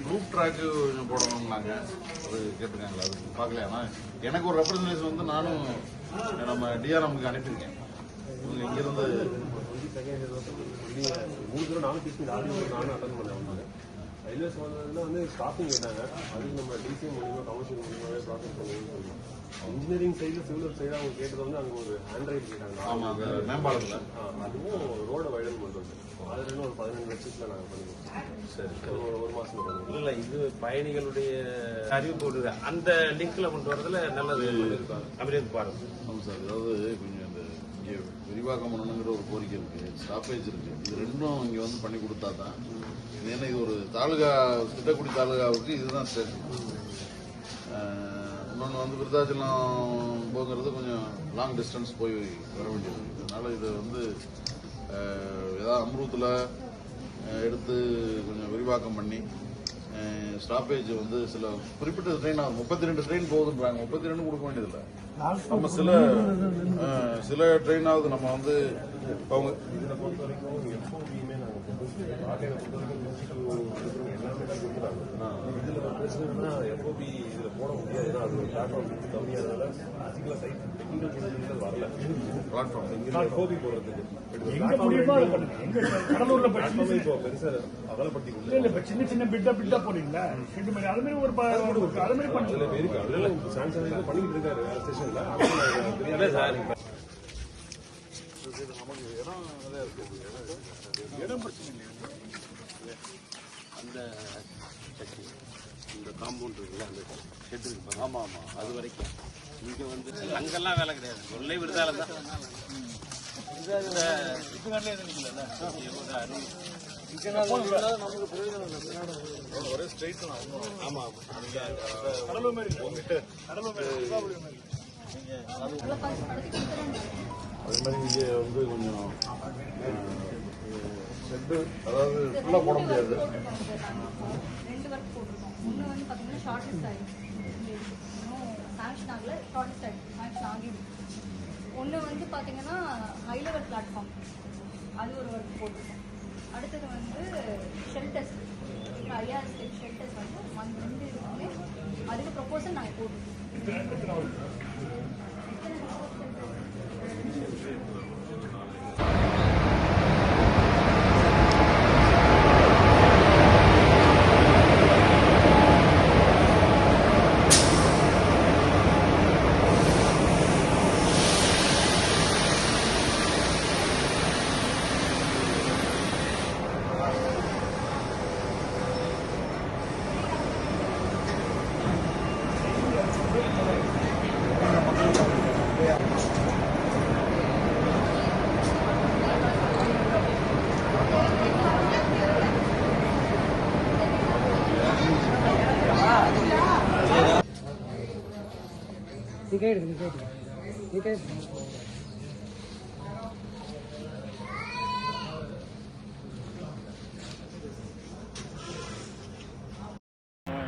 Group track கொஞ்சம் போடணும்னாங்க, அது கேட்டிருக்காங்களா? அது பார்க்கலையாண்ணா? எனக்கு ஒரு ரெப்ரசன்டேஷன் வந்து நானும் நம்ம டிஆர்எம்க்கு அனுப்பியிருக்கேன். இங்கிருந்து 3 தடவை நானும் பேசி நானும் அட்டன் பண்ணேன். ரயில்வேஸ் வந்து ஸ்டாஃபிங் கேட்டாங்க. அதுக்கு நம்ம டிசி மூலியமாக கமர்ஷியல் மூலியமாகவே ப்ராசஸ் பண்ணுவோம்னு சொல்லுவோம். இன்ஜினியரிங் சைடில் சிவில் சைடு அவங்க கேட்டது வந்து அங்கே ஒரு ஹேண்ட்ரைட் கேட்டாங்க. ஆமாம், அந்த மேம்பாலத்தில் அதுவும் ரோடை வைடன் பண்ணுறது. அதில் ஒரு 15 லட்சத்தில் நாங்கள் பண்ணுவோம். சரி, ஒரு மாதம் பண்ணுவோம். இல்லை, இது பயணிகளுடைய அறிவிப்பு அந்த லிங்க்ல கொண்டு வரதுல நல்லது அப்படின்னு பாருங்க. ஆமாம் சார், அதாவது கொஞ்சம் இந்த இங்கே விரிவாக்கம் பண்ணணுங்கிற ஒரு கோரிக்கை இருக்குது, ஸ்டாப்பேஜ் இருக்குது. இது ரெண்டும் இங்கே வந்து பண்ணி கொடுத்தா தான். ஏன்னா இது ஒரு தாலுகா, திட்டக்குடி தாலுகாவுக்கு இதுதான் ஸ்டேஷன். இன்னொன்று வந்து விருத்தாச்சலம் போகிறது கொஞ்சம் லாங் டிஸ்டன்ஸ் போய் வர வேண்டியது. அதனால் இதை வந்து ஏதாவது அம்ரூத்தில் எடுத்து கொஞ்சம் விரிவாக்கம் பண்ணி ஸ்டாப்பேஜ் வந்து சில குறிப்பிட்ட ட்ரெயின் ஆகும். 32 ட்ரெயின் போகுதுன்றாங்க. 32 கொடுக்க வேண்டியதில்லை. நம்ம சில ட்ரெயினாவது நம்ம வந்து அவங்க இதில் பொறுத்த வரைக்கும் எப்போவுமே நாங்கள் இதில் பிரச்சனைனா எப்போபி இதில் போட முடியாது. அது ஒரு பிளாட்ஃபார்ம் கம்மியானதால அதிகமாக சைட் டெக்னிக்கல் சொல்யூஷன்கள் வரல. பிளாட்ஃபார்ம் எப்போபி போடுறதுக்கு கடலூர்ல இப்போ பெருசாக அகலப்படுத்தி கொடுத்து சின்ன சின்ன பிட்டா போறீங்களா? அது மாதிரி அது மாதிரி பண்ணல. இருக்கு, அதெல்லாம் சான்சன் பண்ணிக்கிட்டு இருக்காரு வேற ஸ்டேஷன்ல. நமக்கு இடம் நிறையா இருக்குது. இடம் பிரச்சனை இல்லை. அந்த இந்த காம்பவுண்ட் இருக்குல்ல, அந்த ஷெட் இருக்கு. ஆமாம் ஆமாம், அது வரைக்கும் இங்கே வந்து அங்கெல்லாம் வேலை கிடையாது. சொல்லை விருதாலம் தான். நமக்கு பிரயோஜனம் ஒரே ஸ்ட்ரெயிட் தான். ஆமா ஆமா, கடலூர் மாதிரி அது மாதிரி இங்கே வந்து கொஞ்சம் ஷெட்டு, அதாவது ஃபுல்லாக போட முடியாது. 2 ஒர்க் போட்டிருக்கோம். ஒன்று வந்து பார்த்தீங்கன்னா ஷார்டஸ்ட் ஆகிடுச்சு, சாங்ஷன் ஆகல, ஷார்டஸ்ட் ஆகிடுச்சு, சாங்ஷன் ஆகிடுச்சு. ஒன்று வந்து பார்த்தீங்கன்னா ஹை லெவல் பிளாட்ஃபார்ம், அது ஒரு ஒர்க் போட்டிருக்கோம். அடுத்தது வந்து ஷெல்டர்ஸ், ஐஆர்எஸ் ஷெல்டர்ஸ் வந்து 2 இருக்குமே, அதுக்கு ப்ரொப்போசல் நாங்கள் போட்டிருக்கோம்.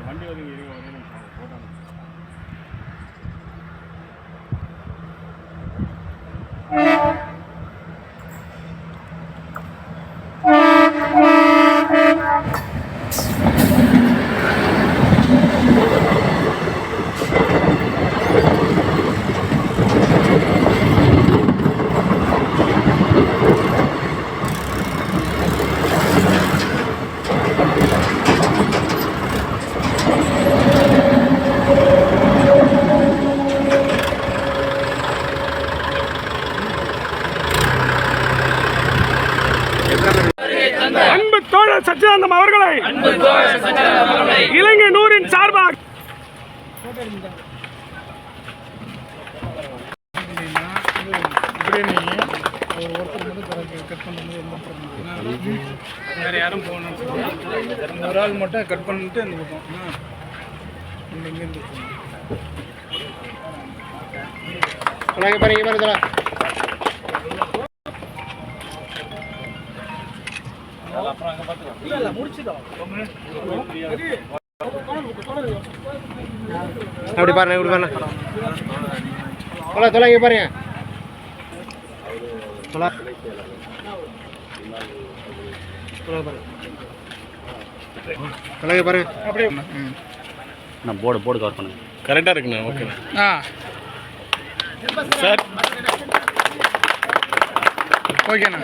வண்டி வந்து போட்டாங்க. அன்பு தோழர் சச்சிதானந்தம் அவர்களை இளைஞனூரின் சார்பாக வேற யாரும் போகணும், ஒரு ஆள் மட்டும் கட் பண்ணிட்டு அந்த பக்கம் இங்கேருந்து அப்படி பாருங்க, இப்படி பாருங்க. தொலை இங்க பாருங்க. தொலை பாருங்க. அப்படியே நான் போர்டு கவர் பண்ணுங்க. கரெக்டாக இருக்குண்ணா. ஓகேண்ணா. சார் ஓகேண்ணா.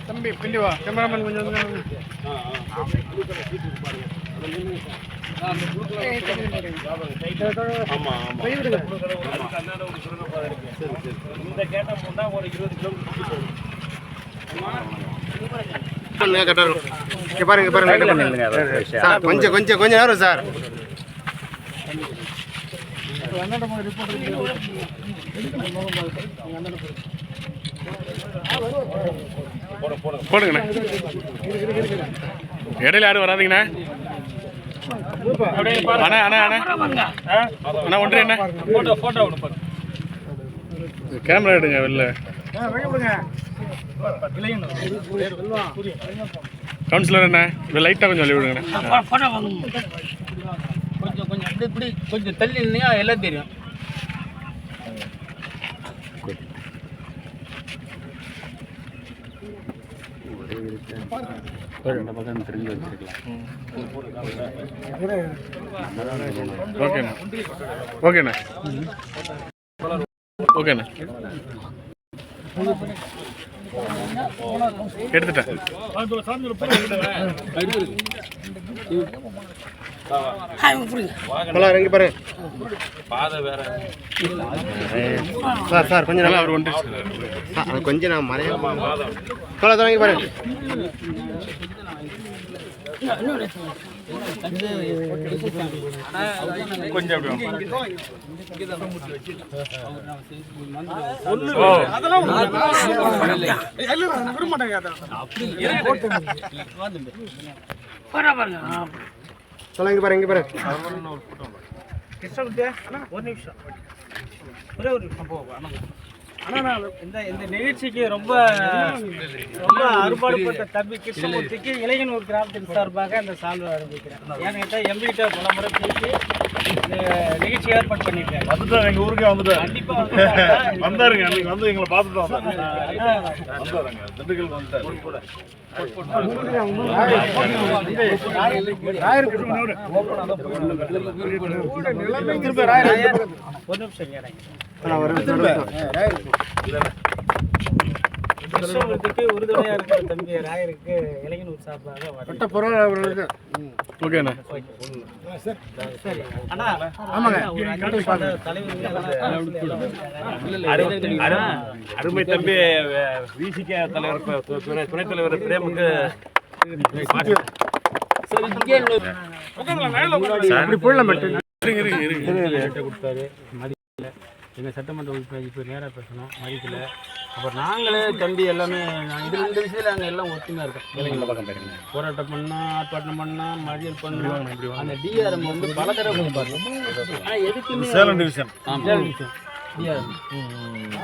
தம்பி பிள்ளி வா, கேமராமேன் கொஞ்சம் பாருங்க சார், கொஞ்சம் நேரம் சார். போடுங்கண்ணா. இடையில யாரும் வராதிங்கண்ணா. அண்ணா அண்ணா அண்ணா அண்ணா ஒன்று என்ன போட்டோ கேமரா எடுங்க வெளில. கவுன்சிலர் என்ன லைட்டாக கொஞ்சம் சொல்லி விடுங்கண்ணா. கொஞ்சம் தள்ளி எல்லாம் தெரியும். ஓகேண்ணா ஓகேண்ணா ஓகேண்ணா எடுத்துட்டேன். இறங்கி பாருங்க சார். கொஞ்சம் நல்லா அவர் வந்துட்டு கொஞ்சம் நான் மறைய தொடங்கி பாருங்க. கொஞ்சம் சொல்லுங்க பாருங்க, இங்க பாருங்க. ஒரு நிமிஷம், ஒரே ஒரு நிமிஷம். இந்த நிகழ்ச்சிக்கு ரொம்ப அறுபாடுபட்ட தம்பி கிருஷ்ணமூர்த்திக்கு இளைஞனூர் கிராமத்தின் சார்பாக அந்த சால்வை அனுப்பிக்கிறேன். என்கிட்ட எம்பிகிட்ட பல முறை பேசி நிகழ்ச்சி ஏற்பாடு பண்ணியிருக்காங்க. வந்துட்டார், எங்கள் ஊருக்கே வந்துட்டார். கண்டிப்பாக வந்தாருங்க, அன்னைக்கு வந்து எங்களை பார்த்துட்டு வந்தாருங்க. திண்டுக்கல் வந்துட்டார். ஒரு நிமிஷம் கிருஷ்ணமூர்த்திக்கு உறுதுணையா இருக்கிற தம்பி ராயருக்கு இளைஞனூர் சார்பாக ஓகேண்ணா. அருமை தம்பி விசிக தலைவர் துணைத் தலைவர் பிரேமுக்கு கொடுத்தாரு. மதிக்கல. எங்கள் சட்டமன்ற உறுப்பினர் இப்போ நேராக பேசணும், மதிக்கல. அப்புறம் நாங்களே தம்பி எல்லாமே இது இந்த விஷயத்தில் நாங்கள் எல்லாம் ஒத்துமையாக இருக்கோம். போராட்டம் பண்ணோம், ஆர்ப்பாட்டம் பண்ணோம், மறியல் பண்ணோம். அந்த டிஆர்எம் வந்து பல தடவை கொடுப்பாரு. ஆனால் எதுக்குமே சேலம் டிவிஷன் டிஆர்எம்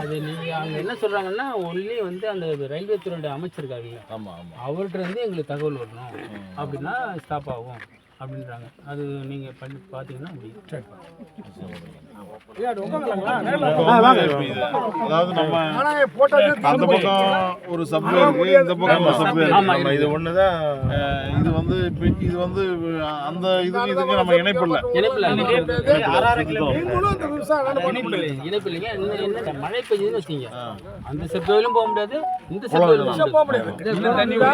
அது நீங்கள் அவங்க என்ன சொல்கிறாங்கன்னா ஒன்லி வந்து அந்த ரயில்வே துறையோட அமைச்சர் இருக்காருல்ல, அவர்கிட்ட இருந்து எங்களுக்கு தகவல் வரணும் அப்படின்னா ஸ்டாப் ஆகும் அப்படின்றாங்க. அது நீங்கள் பண்ணி பார்த்தீங்கன்னா முடியும். அதாவது நம்ம அந்த பக்கம் ஒரு சப்வே இருக்கு, இந்த பக்கம் ஒரு சப்வே இருக்கு. இது ஒண்ணுதான். இது வந்து இது வந்து அந்த இதுக்கு நம்ம இணைப்பு இல்லை. இணைப்பு இல்லைங்க. என்ன மழை பெய்யுதுன்னு வச்சுங்க, அந்த செப்வேலும் போக முடியாது, இந்த செப்வேலும் போக முடியாது.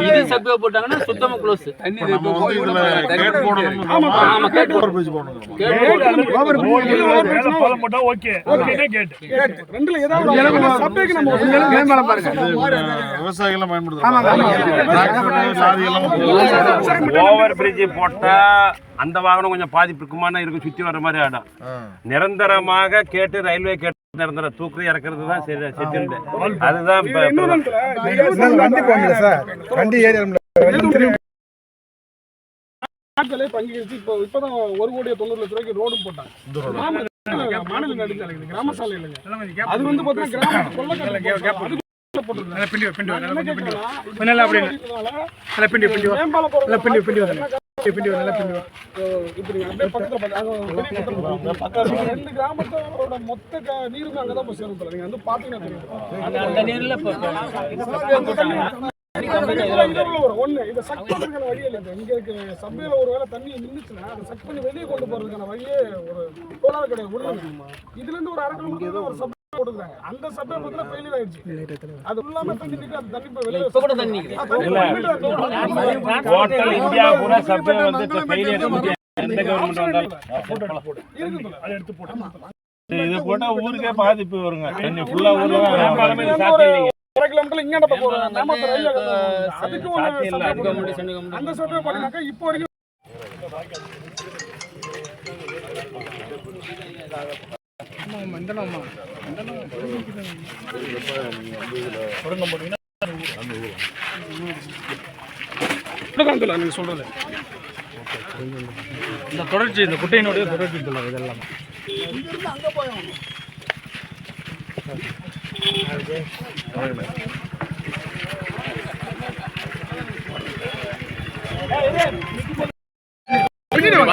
இது செப்வே போட்டாங்கன்னா சுத்தமா க்ளோஸ். நம்ம வந்து இதுல கேட் போடணும். ஆமா, கேட் ஓவர் பிரிட்ஜ் போடணும். விவசாயிகள் பயன்படுத்துறாங்க. ஓவர் பிரிட்ஜ் போட்டா அந்த வாகனம் கொஞ்சம் பாதிப்பு இருக்குமான இருக்கும், சுத்தி வர மாதிரி ஆடும். நிரந்தரமாக கேட்டு ரயில்வே கேட்டு நிரந்தர தூக்கு இறக்குறது தான் செட்டில்டு. அதுதான் இப்பதான் 1,90,00,000 ரோடும் போட்டாங்க. மாநில நெடுஞ்சாலை கிராம சாலை இல்லைங்க. அது வந்து கிராமத்தோட மொத்த நீருமே அங்கதான் போய் சேரும். நீங்க வந்து பாத்தீங்கன்னா ஒண்ணு இதை சக் பண்றதுக்கான வழி இல்லை. இங்க இருக்க சபையில ஒரு வேளை தண்ணி நின்றுச்சுன்னா அதை சக் பண்ணி வெளியே கொண்டு போறதுக்கான வழியே ஒரு கோளாறு கிடையாது. இதுல இருந்து ஒரு 1/2 கிலோமீட்டர் ஒரு சபை போட்டுருக்காங்க. அந்த சபை பத்தில ஃபெயிலியர் ஆயிடுச்சு. அது இல்லாம தண்ணி நிக்க அந்த தண்ணி போய் வெளியே இப்ப கூட தண்ணி டோட்டல் இந்தியா பூரா சப்வே வந்து ஃபெயிலியர் எந்த கவர்மெண்ட் வந்தாலும் அதை எடுத்து போட்டு இது போட்டா ஊருக்கே பாதிப்பு வருங்க. தண்ணி ஃபுல்லா ஊர்ல கிலோமீட்டர் இங்க போறாங்க. அதுக்கு அந்த சபை பண்ணினாக்கா இப்போ வரைக்கும் நீங்க சொல்றது இந்த தொடர்ச்சி, இந்த குட்டையினுடைய தொடர்ச்சி இதெல்லாம் அங்க போய்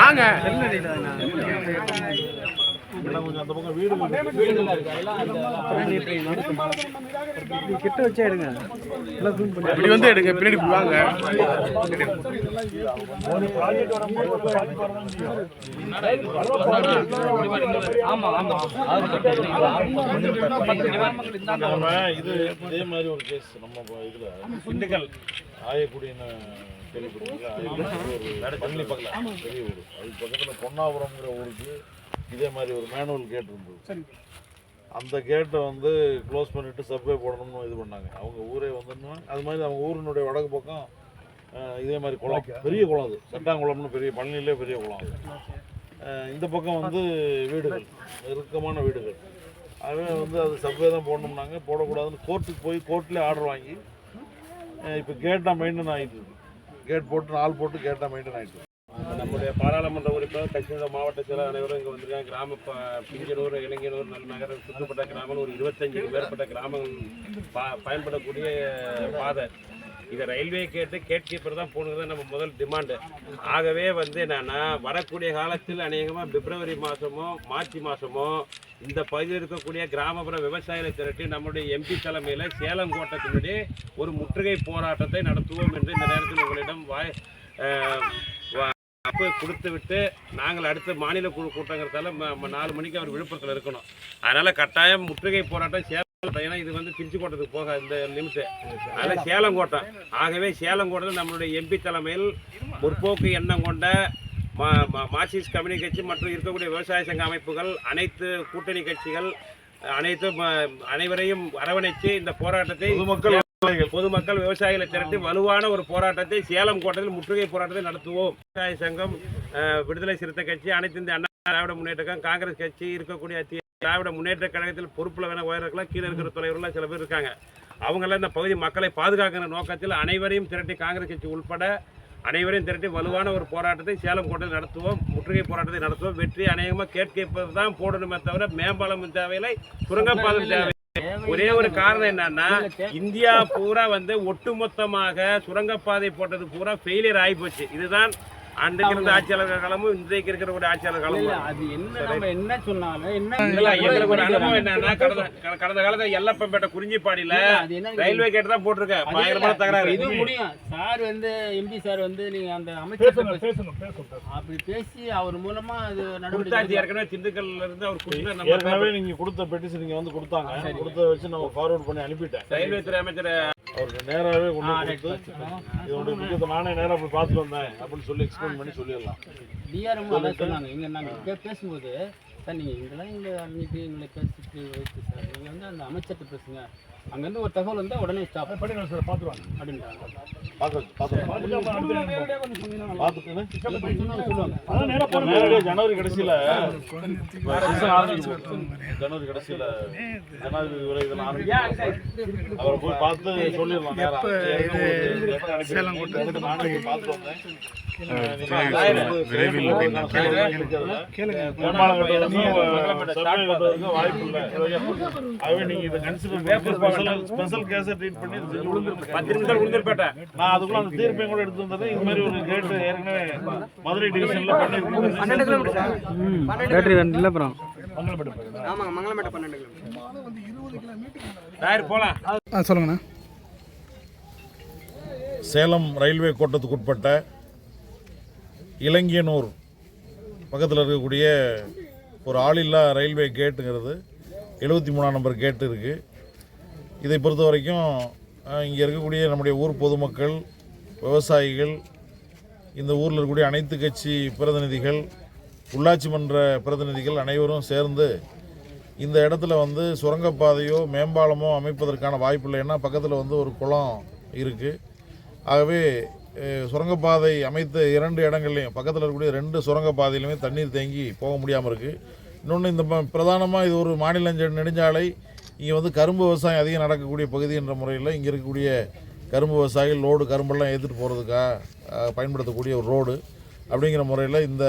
வாங்க. அந்த பக்கம் வீடு கிட்ட வச்சே எடுங்க. இப்படி வந்து எடுங்க, பின்னாடி வாங்க. நம்ம இது இதே மாதிரி ஒரு கேஸ் நம்ம இதுல திண்டுக்கல் ஆயக்குடின்னு கேள்விப்பட்டிருக்கீங்களா? பள்ளி பக்கத்தில் பெரிய ஊர், அதுக்கு பக்கத்தில் பொன்னாபுரம்ங்கிற ஊருக்கு இதே மாதிரி ஒரு மேனுவல் கேட் இருந்தது. அந்த கேட்டை வந்து க்ளோஸ் பண்ணிட்டு சப்வே போடணும்னு இது பண்ணாங்க. அவங்க ஊரே வந்துன்னா அது மாதிரி அவங்க ஊரினுடைய வடக்கு பக்கம் இதே மாதிரி குளம், பெரிய குளம், அது சட்டாங்குளம்னு பெரிய பழனிலே பெரிய குளம். இந்த பக்கம் வந்து வீடுகள், நெருக்கமான வீடுகள். அதே வந்து அது சப்வே தான் போடணும்னாங்க. போடக்கூடாதுன்னு கோர்ட்டுக்கு போய் கோர்ட்லேயே ஆர்டர் வாங்கி இப்போ கேட்டாக மெயின்டைன் ஆகிட்டு இருக்கு. கேட் போட்டு நாள் போட்டு கேட்டாக மெயின்டைன் ஆகிட்டு இருக்கு. நம்முடைய பாராளுமன்ற உறுப்பினர் கட்சியோட மாவட்ட செயலர் அனைவரும் இங்கே வந்திருக்காங்க. கிராம பிஞ்சனூர், இளைஞனூர், நகர சுற்றப்பட்ட கிராமங்கள் ஒரு 25க்கு மேற்பட்ட கிராமங்கள் பயன்படக்கூடிய பாதை. இதை ரயில்வே கேட் கீப்பர் தான் போகணுங்கிறது நம்ம முதல் டிமாண்டு. ஆகவே வந்து என்னன்னா வரக்கூடிய காலத்தில் அநேகமாக பிப்ரவரி மாதமோ மார்ச் மாதமோ இந்த பகுதியில் இருக்கக்கூடிய கிராமப்புற விவசாயிகளை திரட்டி நம்முடைய எம்பி தலைமையில் சேலம் கோட்டத்தினுடைய ஒரு முற்றுகை போராட்டத்தை நடத்துவோம் என்று இந்த நேரத்தில் உங்களிடம் கொடுத்து விட்டு நாங்கள் அடுத்த மாநில குழு கூட்டங்கிறதால 4 மணிக்கு அவர் விழுப்புரத்தில் இருக்கணும். அதனால் கட்டாயம் முற்றுகை போராட்டம் சேலம், ஏன்னா இது வந்து திருச்சிக்கோட்டத்துக்கு போக இந்த லிமிட்டு, அதனால் சேலங்கோட்டம். ஆகவே சேலங்கோட்டத்தில் நம்மளுடைய எம்பி தலைமையில் முற்போக்கு எண்ணம் கொண்ட மார்க்சிஸ்ட் கம்யூனிஸ்ட் கட்சி மற்றும் இருக்கக்கூடிய விவசாய சங்க அமைப்புகள், அனைத்து கூட்டணி கட்சிகள் அனைவரையும் அரவணைத்து இந்த போராட்டத்தை பொதுமக்கள் விவசாயிகளை திரட்டி வலுவான ஒரு போராட்டத்தை சேலம் கோட்டத்தில் முற்றுகை போராட்டத்தை நடத்துவோம். விவசாய சங்கம், விடுதலை சிறுத்தை கட்சி, அனைத்து இந்திய அண்ணா திராவிட முன்னேற்ற கழகம், காங்கிரஸ் கட்சி, இருக்கக்கூடிய திராவிட முன்னேற்ற கழகத்தில் பொறுப்பில் வேணா உயர்க்கலாம், கீழே இருக்கிற தலைவர்கள்லாம் சில பேர் இருக்காங்க. அவங்களாம் இந்த பகுதி மக்களை பாதுகாக்கிற நோக்கத்தில் அனைவரையும் திரட்டி காங்கிரஸ் கட்சி உட்பட அனைவரையும் திரட்டி வலுவான ஒரு போராட்டத்தை சேலம் கோட்டையில் நடத்துவோம். முற்றுகை போராட்டத்தை நடத்துவோம். வெற்றி அநேகமாக கேட்கப்பது தான் போடணுமே தவிர மேம்பாலம் தேவையில்லை, சுரங்கப்பாலம் தேவை. ஒரே ஒரு காரணம் என்னன்னா, இந்தியா பூரா வந்து ஒட்டுமொத்தமாக சுரங்கப்பாதை போட்டது பூரா ஃபெயிலியர் ஆகி போச்சு. இதுதான் அன்றைக்கு இருந்த ஆட்சியாளர்கள் காலமும் இன்றைக்கு இருக்கிற ஒரு ஆட்சியாளர் காலமும் அது என்ன நம்ம என்ன சொன்னாலும் என்ன எங்களுக்கு ஒரு அனுபவம் என்னன்னா கடந்த காலத்துல எல்லப்பம்பேட்டை குறிஞ்சிப்பாடியில ரயில்வே கேட் தான் போட்டிருக்கேன் பயங்கரமான தகராறு. இது முடியும் சார் வந்து எம்பி சார் வந்து நீங்க அந்த அமைச்சர் அப்படி பேசி அவர் மூலமா அது நடவடிக்கை ஏற்கனவே திண்டுக்கல்ல இருந்து அவர் கொடுத்த ஏற்கனவே நீங்க கொடுத்த பெட்டிஷன் நீங்க வந்து கொடுத்தாங்க, கொடுத்த வச்சு நம்ம ஃபார்வர்ட் பண்ணி அனுப்பிட்டேன். ரயில்வே துறை அமைச்சர் அவருக்கு நேராகவே கொண்டு கொடுத்து இதோட முக்கியத்தை நானே நேராக போய் பார்த்துட்டு வந்தேன் அப்படின்னு சொல்லி எக்ஸ்பிளைன் பண்ணி சொல்லிடலாம். டிஆர்எம் அதான் சொன்னாங்க. இங்கே நாங்கள் பேசும்போது சார் நீங்கள் இதெல்லாம் இங்கே அன்னைக்கு எங்களை பேசிட்டு வைத்து சார் நீங்கள் வந்து அந்த அமைச்சர்கிட்ட பேசுங்க, அங்கேருந்து ஒரு தகவல் வந்தால் உடனே ஸ்டாப் பண்ணிடுவோம் சார் பார்த்துருவாங்க அப்படின்றாங்க. நேரடியாக ஜனவரி கடைசியில் ஜனாதிபதி உரை இதெல்லாம் அவரை போய் பார்த்து சொல்லிடலாம். பார்த்து வந்தேன். வாய்ப்பு இல்லை. ஆகவே நீங்க இதை கன்சிடர் ஸ்பெஷல் கேஸை ட்ரீட் பண்ணி 10 நிமிஷம் உளுந்தூர்பேட்டை நான் அதுக்குள்ள அந்த தீர்ப்பையும் கூட எடுத்து வந்தது. இது மாதிரி ஒரு கேட்டு ஏற்கனவே மதுரை டிவிஷன்ல பண்ணிருக்கோம். பேட்டரி வந்து அப்புறம் மங்களம்பேட்டை 12 டயர் போலாம் சொல்லுங்கண்ணா. சேலம் ரயில்வே கோட்டத்துக்குட்பட்ட இலங்கியனூர் பக்கத்தில் இருக்கக்கூடிய ஒரு ஆளில்லா ரயில்வே கேட்டுங்கிறது 73ஆம் நம்பர் கேட்டு இருக்குது. இதை பொறுத்த வரைக்கும் இங்கே இருக்கக்கூடிய நம்முடைய ஊர் பொதுமக்கள், விவசாயிகள், இந்த ஊரில் இருக்கக்கூடிய அனைத்து கட்சி பிரதிநிதிகள், உள்ளாட்சி மன்ற பிரதிநிதிகள் அனைவரும் சேர்ந்து இந்த இடத்துல வந்து சுரங்கப்பாதையோ மேம்பாலமோ அமைப்பதற்கான வாய்ப்பு இல்லை. ஏன்னா பக்கத்தில் வந்து ஒரு குளம் இருக்குது. ஆகவே சுரங்கப்பாதை அமைத்த 2 இடங்கள்லையும் பக்கத்தில் இருக்கக்கூடிய 2 சுரங்கப்பாதையிலுமே தண்ணீர் தேங்கி போக முடியாமல் இருக்குது. இன்னொன்று இந்த பிரதானமாக இது ஒரு மாநில நெடுஞ்சாலை. இங்கே வந்து கரும்பு விவசாயம் அதிகம் நடக்கக்கூடிய பகுதி என்ற முறையில் இங்கே இருக்கக்கூடிய கரும்பு விவசாயிகள் லோடு கரும்பெல்லாம் ஏற்றிட்டு போகிறதுக்காக பயன்படுத்தக்கூடிய ஒரு ரோடு. அப்படிங்கிற முறையில் இந்த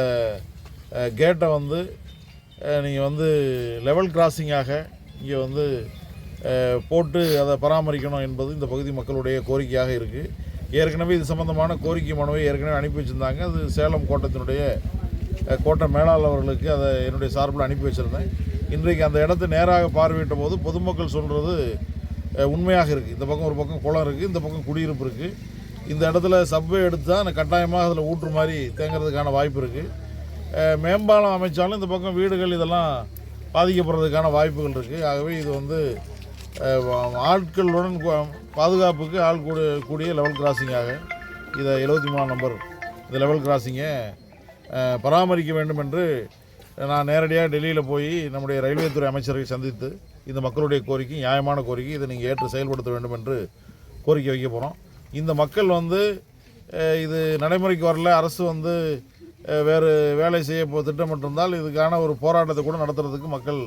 கேட்டை வந்து நீங்கள் வந்து லெவல் கிராசிங்காக இங்கே வந்து போட்டு அதை பராமரிக்கணும் என்பது இந்த பகுதி மக்களுடைய கோரிக்கையாக இருக்குது. ஏற்கனவே இது சம்பந்தமான கோரிக்கை மனுவை ஏற்கனவே அனுப்பி வச்சுருந்தாங்க. அது சேலம் கோட்டத்தினுடைய கோட்டை மேலாளர் அவர்களுக்கு அதை என்னுடைய சார்பில் அனுப்பி வச்சுருந்தேன். இன்றைக்கு அந்த இடத்தை நேராக பார்வையிட்ட போது பொதுமக்கள் சொல்கிறது உண்மையாக இருக்குது. இந்த பக்கம் ஒரு பக்கம் குளம் இருக்குது, இந்த பக்கம் குடியிருப்பு இருக்குது. இந்த இடத்துல சப்வே எடுத்தால் கட்டாயமாக அதில் ஊற்று மாதிரி தேங்கிறதுக்கான வாய்ப்பு இருக்குது. மேம்பாலம் அமைச்சாலும் இந்த பக்கம் வீடுகள் இதெல்லாம் பாதிக்கப்படுறதுக்கான வாய்ப்புகள் இருக்குது. ஆகவே இது வந்து ஆட்களுடன் பாதுகாப்புக்கு ஆள் கூடிய லெவல் கிராசிங்காக இதை 73ஆம் நம்பர் இந்த லெவல் கிராசிங்கை பராமரிக்க வேண்டும் என்று நான் நேரடியாக டெல்லியில் போய் நம்முடைய ரயில்வே துறை அமைச்சரை சந்தித்து இந்த மக்களுடைய கோரிக்கை நியாயமான கோரிக்கை, இதை நீங்கள் ஏற்று செயல்படுத்த வேண்டும் என்று கோரிக்கை வைக்க போகிறோம். இந்த மக்கள் வந்து இது நடைமுறைக்கு வரல, அரசு வந்து வேறு வேலை செய்ய திட்டமிட்டிருந்தால் இதுக்கான ஒரு போராட்டத்தை கூட நடத்துறதுக்கு மக்கள்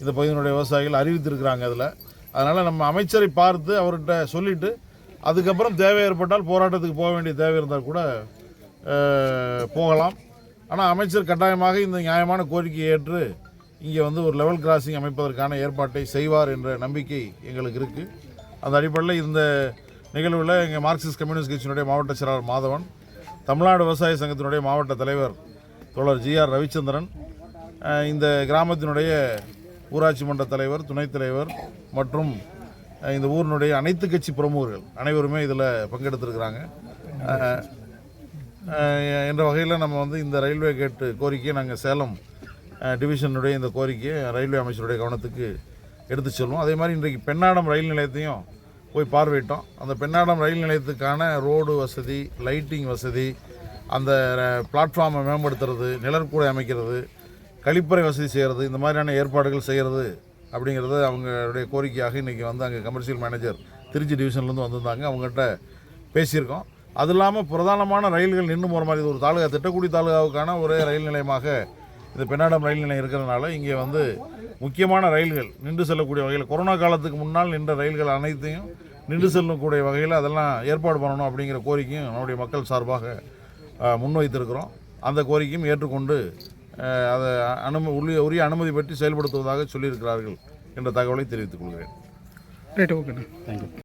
இந்த பகுதியினுடைய விவசாயிகள் அறிவித்திருக்கிறாங்க. அதனால் நம்ம அமைச்சரை பார்த்து அவர்கிட்ட சொல்லிவிட்டு அதுக்கப்புறம் தேவை ஏற்பட்டால் போராட்டத்துக்கு போக வேண்டிய தேவை இருந்தால் கூட போகலாம். ஆனால் அமைச்சர் கட்டாயமாக இந்த நியாயமான கோரிக்கையை ஏற்று இங்கே வந்து ஒரு லெவல் கிராசிங் அமைப்பதற்கான ஏற்பாட்டை செய்வார் என்ற நம்பிக்கை எங்களுக்கு இருக்குது. அந்த அடிப்படையில் இந்த நிகழ்வில் எங்கள் மார்க்சிஸ்ட் கம்யூனிஸ்ட் கட்சியினுடைய மாவட்ட செயலாளர் மாதவன், தமிழ்நாடு விவசாய சங்கத்தினுடைய மாவட்ட தலைவர் தோழர் ஜிஆர் ரவிச்சந்திரன், இந்த கிராமத்தினுடைய ஊராட்சி மன்ற தலைவர், துணைத் தலைவர் மற்றும் இந்த ஊரினுடைய அனைத்து கட்சி பிரமுகர்கள் அனைவருமே இதில் பங்கெடுத்திருக்கிறாங்க. என்ற வகையில் நம்ம வந்து இந்த ரயில்வே கேட்டு கோரிக்கையை நாங்கள் சேலம் டிவிஷனுடைய இந்த கோரிக்கையை ரயில்வே அமைச்சருடைய கவனத்துக்கு எடுத்து செல்வோம். அதே மாதிரி இன்றைக்கு பெண்ணாடம் ரயில் நிலையத்தையும் போய் பார்வையிட்டோம். அந்த பெண்ணாடம் ரயில் நிலையத்துக்கான ரோடு வசதி, லைட்டிங் வசதி, அந்த பிளாட்ஃபார்மை மேம்படுத்துறது, நிழற்கூடை அமைக்கிறது, கழிப்பறை வசதி செய்கிறது, இந்த மாதிரியான ஏற்பாடுகள் செய்கிறது அப்படிங்கிறது அவங்களுடைய கோரிக்கையாக இன்றைக்கி வந்து அங்கே கமர்ஷியல் மேனேஜர் திருச்சி டிவிஷன்லேருந்து வந்திருந்தாங்க. அவங்ககிட்ட பேசியிருக்கோம். அது இல்லாமல் பிரதானமான ரயில்கள் நின்று போகிற மாதிரி, இது ஒரு தாலுகா, திட்டக்குடி தாலுகாவுக்கான ஒரே ரயில் நிலையமாக இந்த பெண்ணாடம் ரயில் நிலையம் இருக்கிறதுனால இங்கே வந்து முக்கியமான ரயில்கள் நின்று செல்லக்கூடிய வகையில், கொரோனா காலத்துக்கு முன்னால் நின்ற ரயில்கள் அனைத்தையும் நின்று செல்லக்கூடிய வகையில் அதெல்லாம் ஏற்பாடு பண்ணணும் அப்படிங்கிற கோரிக்கையும் நம்முடைய மக்கள் சார்பாக முன்வைத்திருக்கிறோம். அந்த கோரிக்கையும் ஏற்றுக்கொண்டு அதை உரிய அனுமதி பெற்று செயல்படுத்துவதாக சொல்லியிருக்கிறார்கள் என்ற தகவலை தெரிவித்துக் கொள்கிறேன். ரைட், ஓகேண்ணா, தேங்க்யூ.